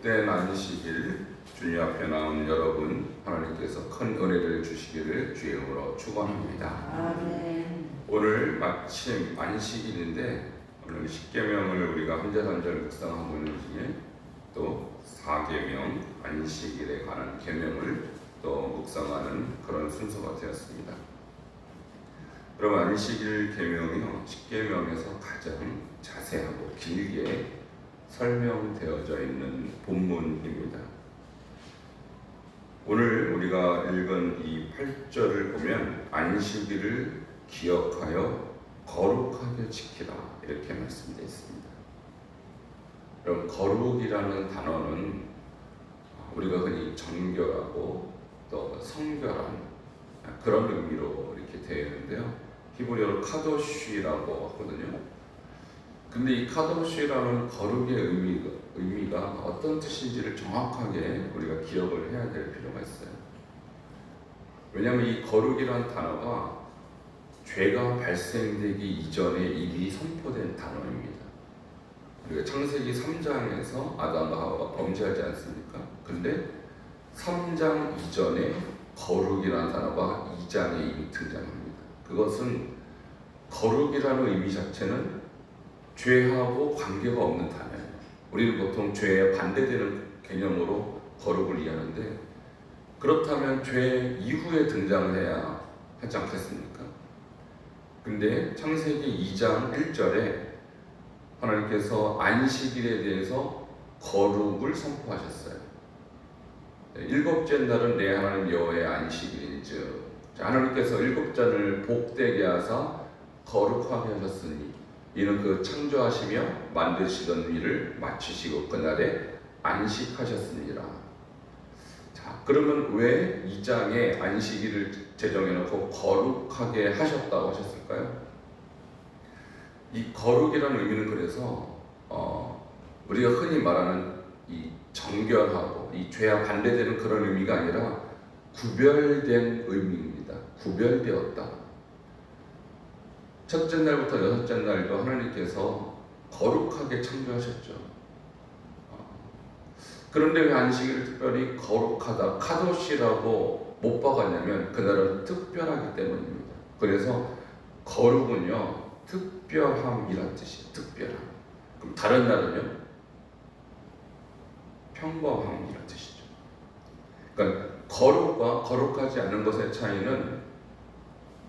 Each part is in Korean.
복된 안식일 주님 앞에 나온 여러분, 하나님께서 큰 은혜를 주시기를 주의 이름으로 축원합니다. 아멘. 오늘 마침 안식일인데 오늘 십계명을 우리가 한 절 한 절 묵상하고 있는 중에 또 4계명 안식일에 관한 계명을 또 묵상하는 그런 순서가 되었습니다. 여러분, 안식일 계명이요, 십계명에서 가장 자세하고 길게 설명되어져 있는 본문입니다. 오늘 우리가 읽은 이 8절을 보면 안식일을 기억하여 거룩하게 지키라 이렇게 말씀되어 있습니다. 그럼 거룩이라는 단어는 우리가 흔히 정결하고 또 성결한 그런 의미로 이렇게 되어 있는데요. 히브리어로 카도쉬라고 하거든요. 근데 이 카도쉬라는 거룩의 의미가 어떤 뜻인지를 정확하게 우리가 기억을 해야 될 필요가 있어요. 왜냐하면 이 거룩이라는 단어가 죄가 발생되기 이전에 이미 선포된 단어입니다. 우리가 창세기 3장에서 아담과 하와가 범죄하지 않습니까? 근데 3장 이전에 거룩이라는 단어가 2장에 이미 등장합니다. 그것은 거룩이라는 의미 자체는 죄하고 관계가 없는 단어예요. 우리는 보통 죄에 반대되는 개념으로 거룩을 이해하는데, 그렇다면 죄 이후에 등장을 해야 하지 않겠습니까? 근데 창세기 2장 1절에 하나님께서 안식일에 대해서 거룩을 선포하셨어요. 일곱째 날은 내 하나님 여호와의 안식일인즉, 하나님께서 일곱 잔을 복되게 하사 거룩하게 하셨으니 이는 그 창조하시며 만드시던 일을 마치시고 그날에 안식하셨습니다. 자, 그러면 왜 2장에 안식일을 제정해놓고 거룩하게 하셨다고 하셨을까요? 이 거룩이라는 의미는 그래서 우리가 흔히 말하는 이 정결하고 이 죄와 반대되는 그런 의미가 아니라 구별된 의미입니다. 구별되었다. 첫째 날부터 여섯째 날도 하나님께서 거룩하게 창조하셨죠. 그런데 왜 안식일을 특별히 거룩하다, 카도시라고 못 박았냐면 그날은 특별하기 때문입니다. 그래서 거룩은요, 특별함이란 뜻이에요. 특별함. 그럼 다른 날은요, 평범함이란 뜻이죠. 그러니까 거룩과 거룩하지 않은 것의 차이는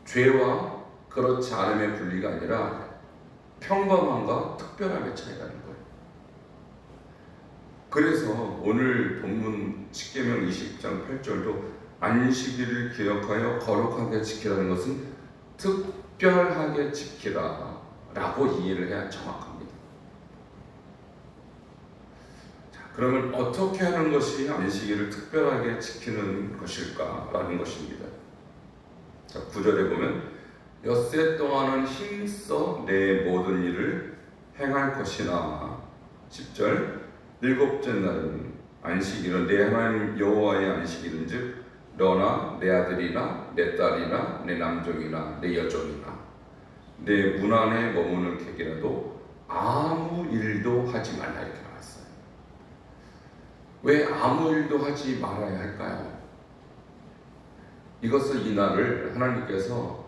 죄와 그렇지 않음의 분리가 아니라 평범함과 특별함의 차이라는 거예요. 그래서 오늘 본문 십계명 20장 8절도 안식일을 기억하여 거룩하게 지키라는 것은 특별하게 지키라 라고 이해를 해야 정확합니다. 자, 그러면 어떻게 하는 것이 안식일을 특별하게 지키는 것일까 라는 것입니다. 자, 9절에 보면 엿새 동안은 힘써 내 모든 일을 행할 것이나, 10절 일곱째 날은 안식일은 내 하나님 여호와의 안식일인즉 너나 내 아들이나 내 딸이나 내 남종이나 내 여종이나 내 문 안에 머무는 객이라도 아무 일도 하지 말라 이렇게 나왔어요. 왜 아무 일도 하지 말아야 할까요? 이것은 이 날을 하나님께서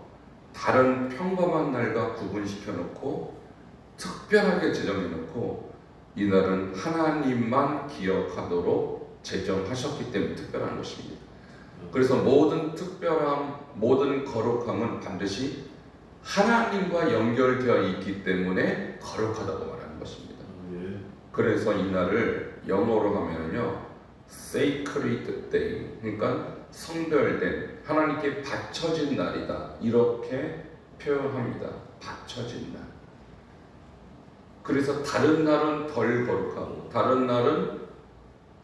다른 평범한 날과 구분시켜 놓고 특별하게 제정해 놓고 이 날은 하나님만 기억하도록 제정하셨기 때문에 특별한 것입니다. 그래서 모든 특별함, 모든 거룩함은 반드시 하나님과 연결되어 있기 때문에 거룩하다고 말하는 것입니다. 그래서 이 날을 영어로 하면요, Sacred Day, 그러니까 성별된, 하나님께 바쳐진 날이다 이렇게 표현합니다. 바쳐진 날. 그래서 다른 날은 덜 거룩하고 다른 날은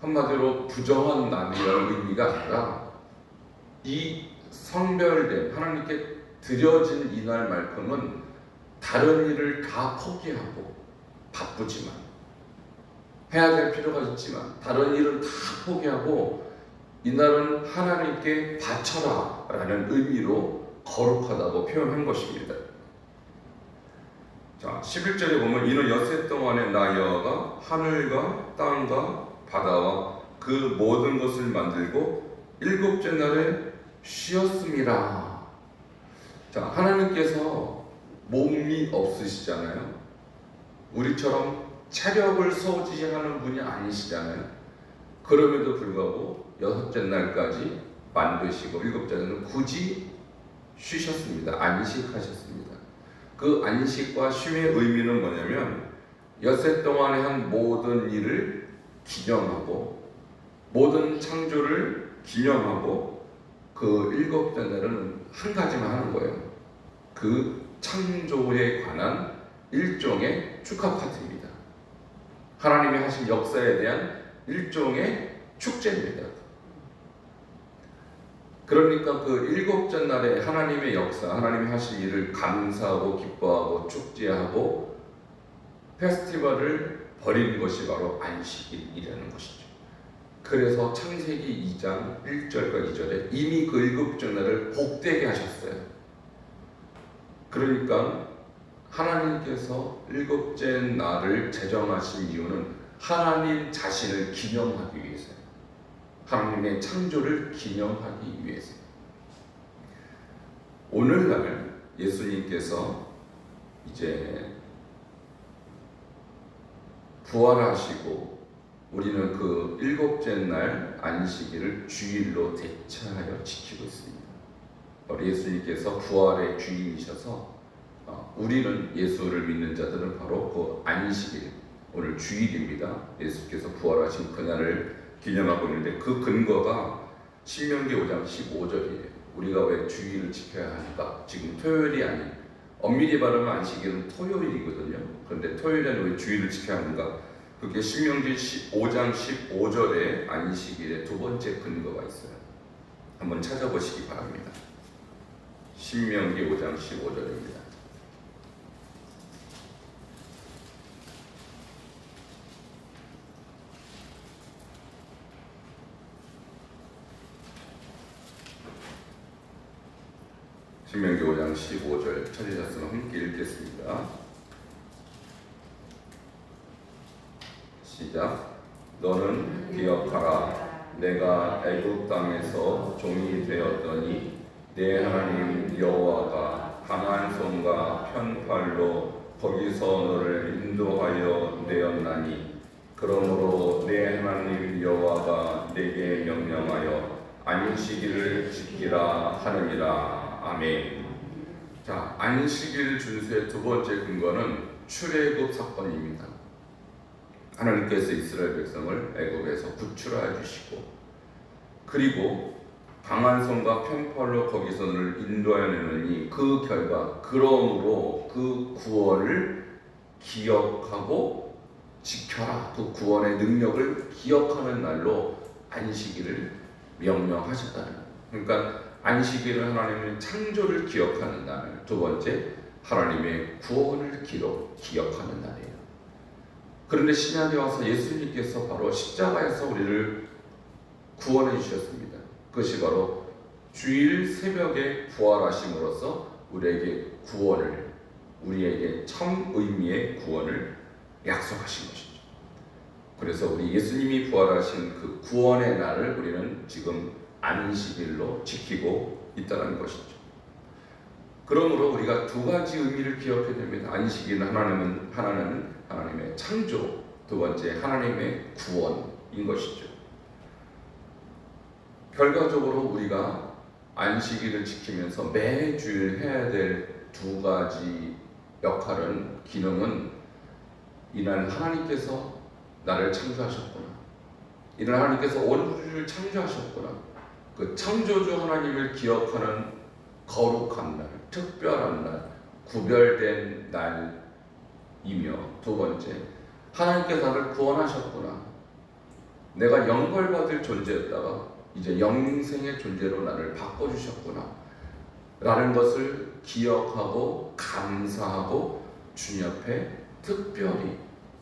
한마디로 부정한 날이라는 의미가 아니라 이 성별된, 하나님께 드려진 이 날만큼은 다른 일을 다 포기하고, 바쁘지만 해야 될 필요가 있지만 다른 일은 다 포기하고 이날은 하나님께 바쳐라 라는 의미로 거룩하다고 표현한 것입니다. 자, 11절에 보면 이는 엿새 동안에 나 여호와가 하늘과 땅과 바다와 그 모든 것을 만들고 일곱째 날에 쉬었습니다. 자, 하나님께서 몸이 없으시잖아요. 우리처럼 체력을 소지하는 분이 아니시잖아요. 그럼에도 불구하고 여섯째 날까지 만드시고 일곱째 날은 굳이 쉬셨습니다. 안식하셨습니다. 그 안식과 쉼의 의미는 뭐냐면 엿새 동안에 한 모든 일을 기념하고 모든 창조를 기념하고 그 일곱째 날은 한 가지만 하는 거예요. 그 창조에 관한 일종의 축하 파티입니다. 하나님이 하신 역사에 대한 일종의 축제입니다. 그러니까 그 일곱째 날에 하나님의 역사, 하나님이 하신 일을 감사하고 기뻐하고 축제하고 페스티벌을 벌이는 것이 바로 안식일이라는 것이죠. 그래서 창세기 2장 1절과 2절에 이미 그 일곱째 날을 복되게 하셨어요. 그러니까 하나님께서 일곱째 날을 제정하신 이유는 하나님 자신을 기념하기 위해서요. 하나님의 창조를 기념하기 위해서. 오늘날 예수님께서 이제 부활하시고 우리는 그 일곱째 날 안식일을 주일로 대체하여 지키고 있습니다. 예수님께서 부활의 주인이셔서 우리는 예수를 믿는 자들은 바로 그 안식일, 오늘 주일입니다. 예수께서 부활하신 그날을 기념하고 있는데 그 근거가 신명기 5장 15절이에요. 우리가 왜 주일을 지켜야 하니까? 지금 토요일이 아닌, 엄밀히 말하면 안식일은 토요일이거든요. 그런데 토요일에는 왜 주일을 지켜야 하는가? 그게 신명기 5장 15절에 안식일의 두 번째 근거가 있어요. 한번 찾아보시기 바랍니다. 신명기 5장 15절입니다. 신명기 5장 15절 찾으셨으면 함께 읽겠습니다. 시작. 너는 기억하라. 내가 애굽 땅에서 종이 되었더니 내 하나님 여호와가 강한 손과 편팔로 거기서 너를 인도하여 내었나니 그러므로 내 하나님 여호와가 내게 명령하여 안식일을 지키라 하느니라. 아멘. 자, 안식일 준수의 두 번째 근거는 출애굽 사건입니다. 하나님께서 이스라엘 백성을 애굽에서 구출하여 주시고 그리고 강한 손과 편팔로 거기서 너를 인도하여 내느니 그 결과 그러므로 그 구원을 기억하고 지켜라. 그 구원의 능력을 기억하는 날로 안식일을 명령하셨다는 거예요. 그러니까 안식일은 하나님의 창조를 기억하는 날, 두 번째 하나님의 구원을 기억하는 날이에요. 그런데 신약에 와서 예수님께서 바로 십자가에서 우리를 구원해 주셨습니다. 그것이 바로 주일 새벽에 부활하심으로써 우리에게 구원을, 우리에게 참 의미의 구원을 약속하신 것이죠. 그래서 우리 예수님이 부활하신 그 구원의 날을 우리는 지금 안식일로 지키고 있다는 것이죠. 그러므로 우리가 두 가지 의미를 기억해야 됩니다. 안식일은 하나는 하나님의 창조, 두 번째 하나님의 구원인 것이죠. 결과적으로 우리가 안식일을 지키면서 매주일 해야 될 두 가지 역할은, 기능은 이날 하나님께서 나를 창조하셨구나, 이날 하나님께서 온 우주를 창조하셨구나, 그 창조주 하나님을 기억하는 거룩한 날, 특별한 날, 구별된 날이며, 두 번째 하나님께서 나를 구원하셨구나, 내가 영벌받을 존재였다가 이제 영생의 존재로 나를 바꿔주셨구나 라는 것을 기억하고 감사하고 주님 앞에 특별히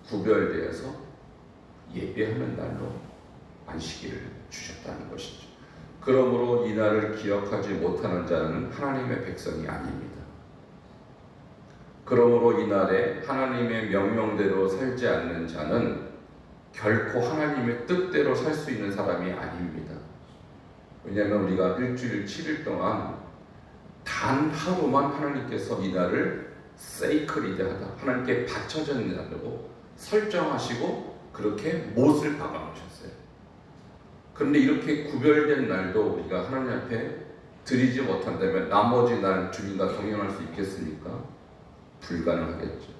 구별되어서 예배하는 날로 안식일을 주셨다는 것이죠. 그러므로 이 날을 기억하지 못하는 자는 하나님의 백성이 아닙니다. 그러므로 이 날에 하나님의 명령대로 살지 않는 자는 결코 하나님의 뜻대로 살 수 있는 사람이 아닙니다. 왜냐하면 우리가 일주일 7일 동안 단 하루만 하나님께서 이 날을 세이크리드하다, 하나님께 바쳐진 날로 설정하시고 그렇게 못을 박아놓으셨어요. 그런데 이렇게 구별된 날도 우리가 하나님 앞에 드리지 못한다면 나머지 날 주님과 동행할 수 있겠습니까? 불가능하겠죠.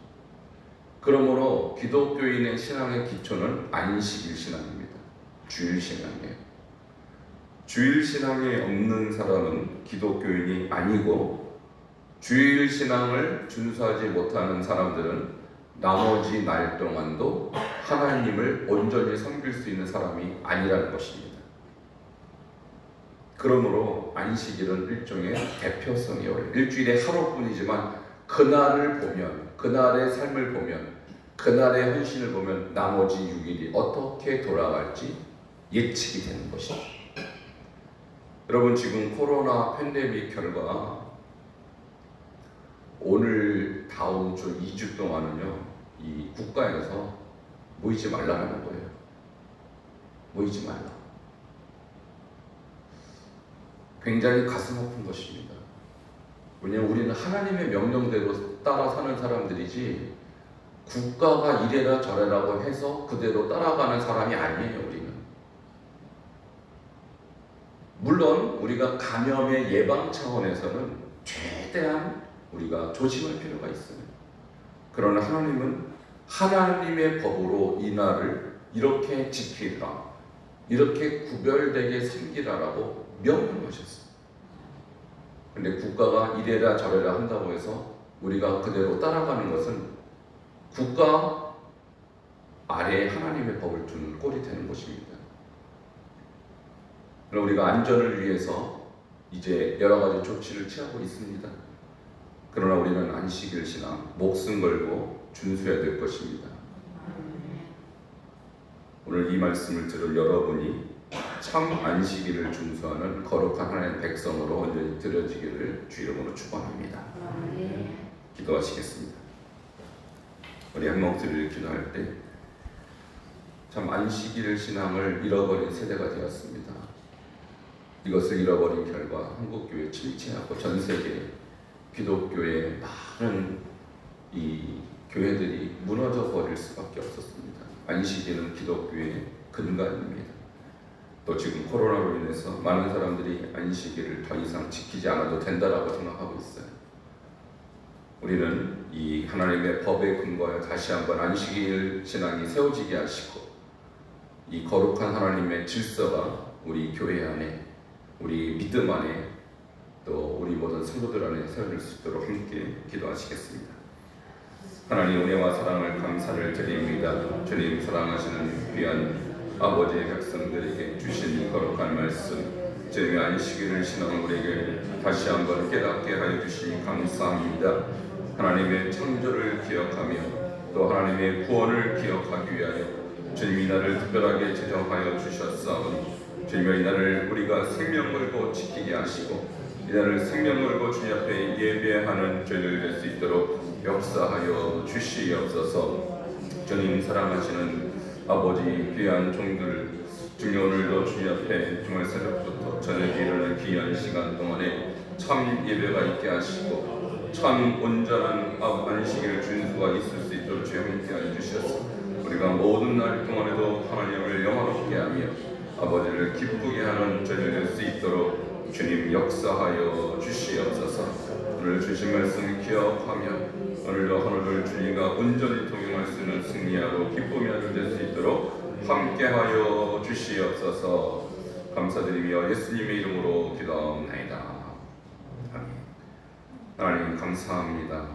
그러므로 기독교인의 신앙의 기초는 안식일 신앙입니다. 주일 신앙이에요. 주일 신앙이 없는 사람은 기독교인이 아니고, 주일 신앙을 준수하지 못하는 사람들은 나머지 날 동안도 하나님을 온전히 섬길 수 있는 사람이 아니라는 것입니다. 그러므로 안식일은 일종의 대표성이에요. 일주일에 하루뿐이지만 그날을 보면, 그날의 삶을 보면, 그날의 헌신을 보면 나머지 6일이 어떻게 돌아갈지 예측이 되는 것이죠. 여러분, 지금 코로나 팬데믹 결과 오늘 다음 주 2주 동안은요, 이 국가에서 모이지 말라는 거예요. 모이지 말라. 굉장히 가슴 아픈 것입니다. 왜냐하면 우리는 하나님의 명령대로 따라 사는 사람들이지, 국가가 이래라 저래라고 해서 그대로 따라가는 사람이 아니에요. 우리는 물론 우리가 감염의 예방 차원에서는 최대한 우리가 조심할 필요가 있어요. 그러나 하나님은 하나님의 법으로 이 날을 이렇게 지키라, 이렇게 구별되게 섬기라라고 명령하셨어요. 근데 국가가 이래라 저래라 한다고 해서 우리가 그대로 따라가는 것은 국가 아래에 하나님의 법을 두는 꼴이 되는 것입니다. 그럼 우리가 안전을 위해서 이제 여러 가지 조치를 취하고 있습니다. 그러나 우리는 안식일 신앙 목숨 걸고 준수해야 될 것입니다. 오늘 이 말씀을 들을 여러분이 참 안식일을 준수하는 거룩한 하나님의 백성으로 온전히 드려지기를 주 이름으로 축원합니다. 기도하시겠습니다. 우리 한 목소리를 기도할 때 참 안식일 신앙을 잃어버린 세대가 되었습니다. 이것을 잃어버린 결과 한국교회 침체하고 전 세계 기독교의 많은 이 교회들이 무너져 버릴 수밖에 없었습니다. 안식일은 기독교의 근간입니다. 또 지금 코로나로 인해서 많은 사람들이 안식일을 더 이상 지키지 않아도 된다라고 생각하고 있어요. 우리는 이 하나님의 법에 근거하여 다시 한번 안식일 신앙이 세워지게 하시고, 이 거룩한 하나님의 질서가 우리 교회 안에, 우리 믿음 안에, 또 우리 모든 성도들 안에 세워질 수 있도록 함께 기도하시겠습니다. 하나님, 은혜와 사랑을 감사를 드립니다. 주님, 사랑하시는 귀한 아버지의 백성들에게 주신 거룩한 말씀, 주님의 안식일을 신앙을 우리에게 다시 한번 깨닫게 하여 주시니 감사합니다. 하나님의 창조를 기억하며 또 하나님의 구원을 기억하기 위하여 주님 이 날을 특별하게 제정하여 주셨사오니, 주님의 이 날을 우리가 생명 걸고 지키게 하시고, 이 날을 생명 걸고 주님 앞에 예배하는 저희들 될 수 있도록 역사하여 주시옵소서. 주님, 사랑하시는 아버지 귀한 종들, 주님 오늘도 주님 앞에 정말 새벽부터 저녁에 이르는 귀한 시간 동안에 참 예배가 있게 하시고, 참 온전한 안식일 준수가 있을 수 있도록 주여 함께 해주셨습니다. 우리가 모든 날 동안에도 하나님을 영화롭게 하며 아버지를 기쁘게 하는 저희들 될 수 있도록 주님 역사하여 주시옵소서. 오늘 주신 말씀 기억하며 오늘도 하루를 주님과 온전히 동행할 수 있는 승리하고 기쁨이 하루 될 수 있도록 함께하여 주시옵소서. 감사드리며 예수님의 이름으로 기도하옵나이다. 아멘. 하나님 감사합니다.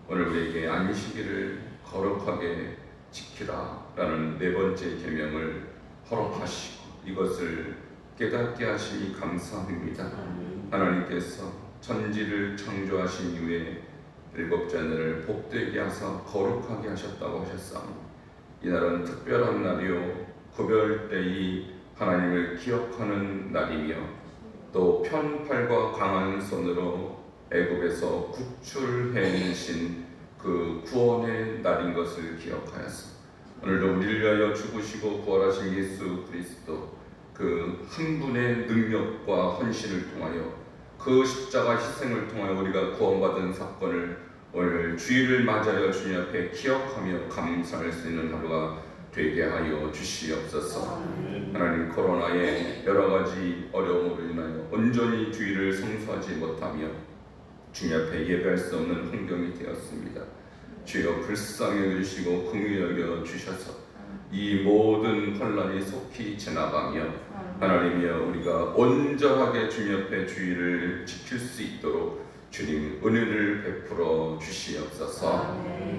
오늘 우리에게 안식일을 거룩하게 지키라 라는 네 번째 계명을 허락하시고 이것을 깨닫게 하시니 감사합니다. 하나님께서 천지를 창조하신 이후에 일곱째 날을 복되게 하사 거룩하게 하셨다고 하셨사오니, 이날은 특별한 날이요 구별되이 하나님을 기억하는 날이며, 또 편팔과 강한 손으로 애굽에서 구출해내신 그 구원의 날인 것을 기억하여서 오늘도 우리를 위하여 죽으시고 부활하신 예수 그리스도 그 한 분의 능력과 헌신을 통하여 그 십자가 희생을 통하여 우리가 구원받은 사건을 오늘 주일을 맞이하여 주님 앞에 기억하며 감사할 수 있는 하루가 되게 하여 주시옵소서. 하나님, 코로나의 여러 가지 어려움으로 인하여 온전히 주일을 성수하지 못하며 주님 앞에 예배할 수 없는 환경이 되었습니다. 주여 불쌍히 여기시고 긍휼히 여겨 주셔서 이 모든 혼란이 속히 지나가며 하나님이여 우리가 온전하게 주님 앞에 주일을 지킬 수 있도록 주님 은혜를 베풀어 주시옵소서.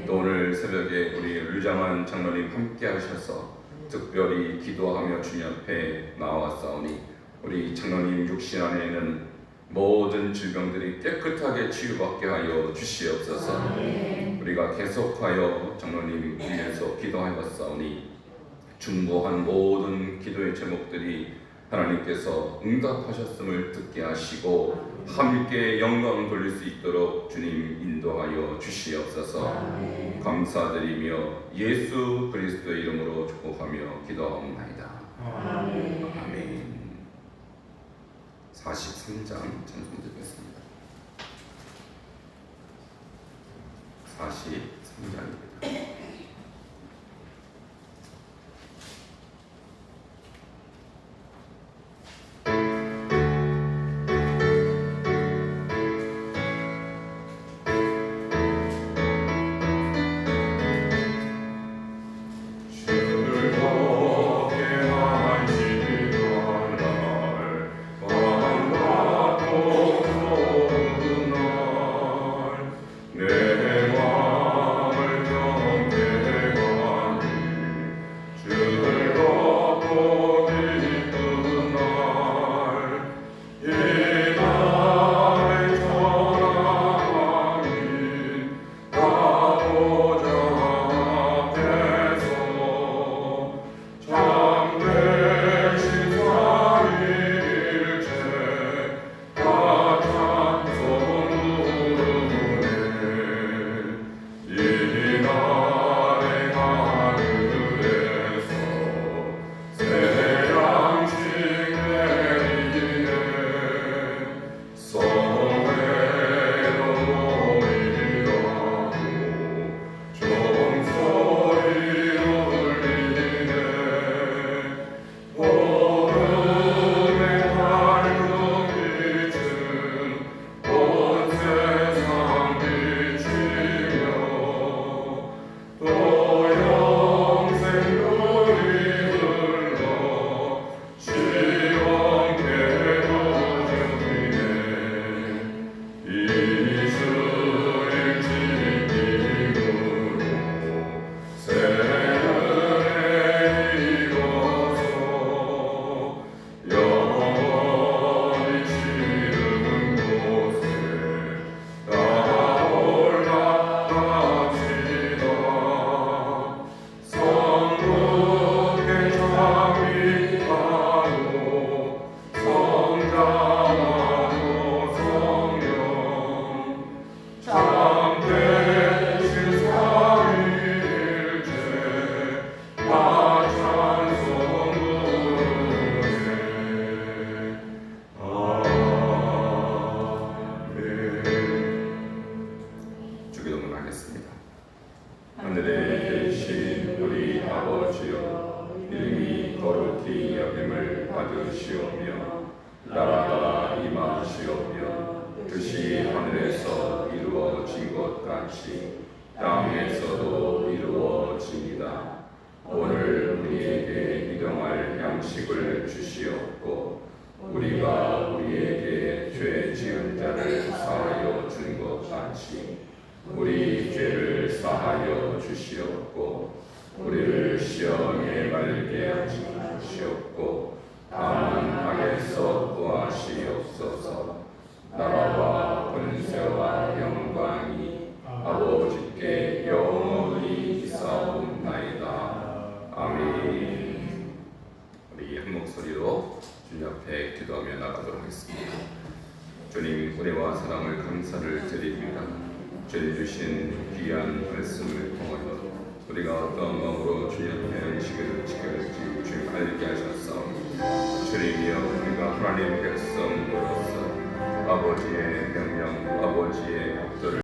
또 오늘 새벽에 우리 류장한 장로님 함께 하셔서 특별히 기도하며 주님 앞에 나왔사오니 우리 장로님 육신 안에 있는 모든 질병들이 깨끗하게 치유받게 하여 주시옵소서. 우리가 계속하여 장로님 위해서 기도하였사오니 중보한 모든 기도의 제목들이 하나님께서 응답하셨음을 듣게 하시고 함께 영광 돌릴 수 있도록 주님 인도하여 주시옵소서. 감사드리며 예수 그리스도의 이름으로 축복하며 기도하옵나이다. 아멘. 43장 찬송 드리겠습니다. 43장입니다. 땅에서도 이루어집니다. 오늘 우리에게 일용할 양식을 주시옵고 우리가 우리에게 죄 지은 자를 사하여 준 것 같이 우리 죄를 사하여 주시옵고 우리를 시험에 말게 하지 마시옵고 다만 악에서 구하시옵소서. 나라와 권세와 영광이 아버지께 영원히 있사옵나이다. 아멘. 우리 한 목소리로 주님 앞에 기도하며 나가도록 하겠습니다. 주님, 은혜와 사랑을 감사를 드립니다. 주님 주신 귀한 말씀을 통하여 우리가 어떤 마음으로 주님 앞에 안식일을 지켜야 할지 주님 알게 하셨사. 주님이여, 우리가 하나님 백성으로서 아버지의 명령, 아버지의 법도를